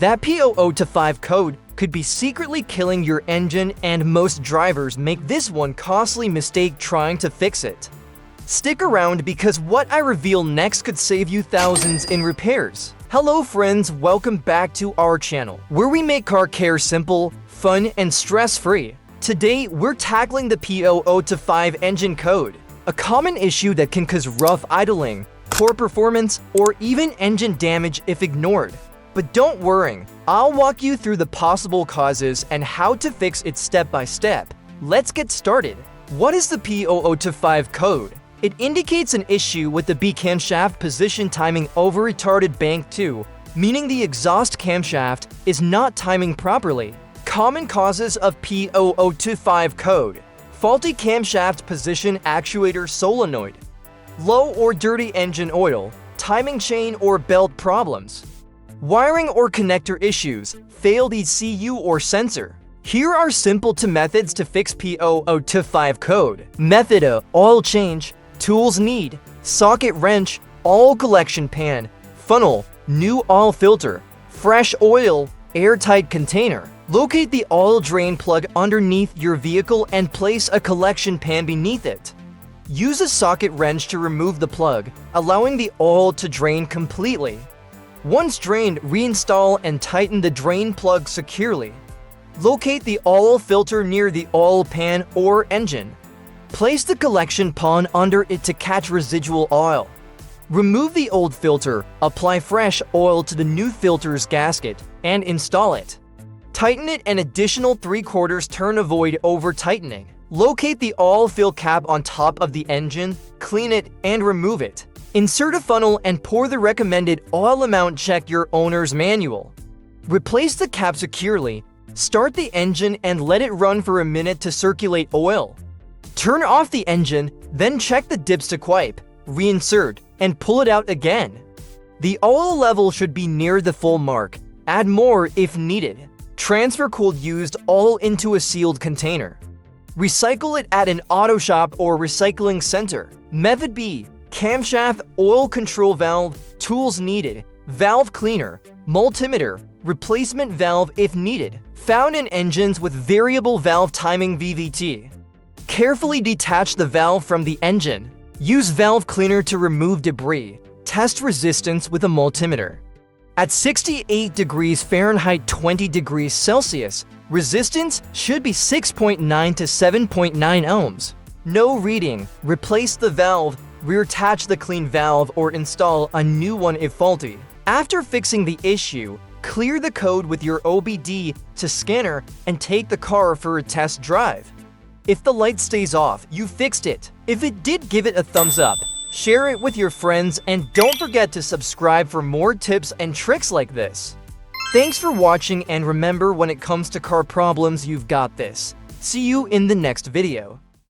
That P0025 code could be secretly killing your engine, and most drivers make this one costly mistake trying to fix it. Stick around because what I reveal next could save you thousands in repairs. Hello friends, welcome back to our channel, where we make car care simple, fun, and stress-free. Today, we're tackling the P0025 engine code, a common issue that can cause rough idling, poor performance, or even engine damage if ignored. But don't worry, I'll walk you through the possible causes and how to fix it step by step. Let's get started. What is the P0025 code? It indicates an issue with the B camshaft position timing over retarded bank 2, meaning the exhaust camshaft is not timing properly. Common causes of P0025 code: faulty camshaft position actuator solenoid, low or dirty engine oil, timing chain or belt problems, wiring or connector issues, failed ECU or sensor. Here are simple methods to fix P0025 code. Method A: oil change. Tools need: socket wrench, oil collection pan, funnel, new oil filter, fresh oil, airtight container. Locate the oil drain plug underneath your vehicle and place a collection pan beneath it. Use a socket wrench to remove the plug, allowing the oil to drain completely. Once drained, reinstall and tighten the drain plug securely. Locate the oil filter near the oil pan or engine. Place the collection pan under it to catch residual oil. Remove the old filter, apply fresh oil to the new filter's gasket, and install it. Tighten it an additional 3/4 turn, avoid over-tightening. Locate the oil fill cap on top of the engine, clean it, and remove it. Insert a funnel and pour the recommended oil amount. Check your owner's manual. Replace the cap securely, start the engine and let it run for a minute to circulate oil. Turn off the engine, then check the dipstick wipe, reinsert, and pull it out again. The oil level should be near the full mark. Add more if needed. Transfer cooled used oil into a sealed container. Recycle it at an auto shop or recycling center. Method B: camshaft oil control valve, tools needed, valve cleaner, multimeter, replacement valve if needed. Found in engines with variable valve timing VVT. Carefully detach the valve from the engine. Use valve cleaner to remove debris. Test resistance with a multimeter. At 68 degrees Fahrenheit, 20 degrees Celsius, resistance should be 6.9 to 7.9 ohms. No reading. Replace the valve, reattach the clean valve, or install a new one if faulty. After fixing the issue, clear the code with your OBD2 scanner and take the car for a test drive. If the light stays off, you fixed it. If it did, give it a thumbs up. Share it with your friends and don't forget to subscribe for more tips and tricks like this. Thanks for watching, and remember, when it comes to car problems, you've got this. See you in the next video.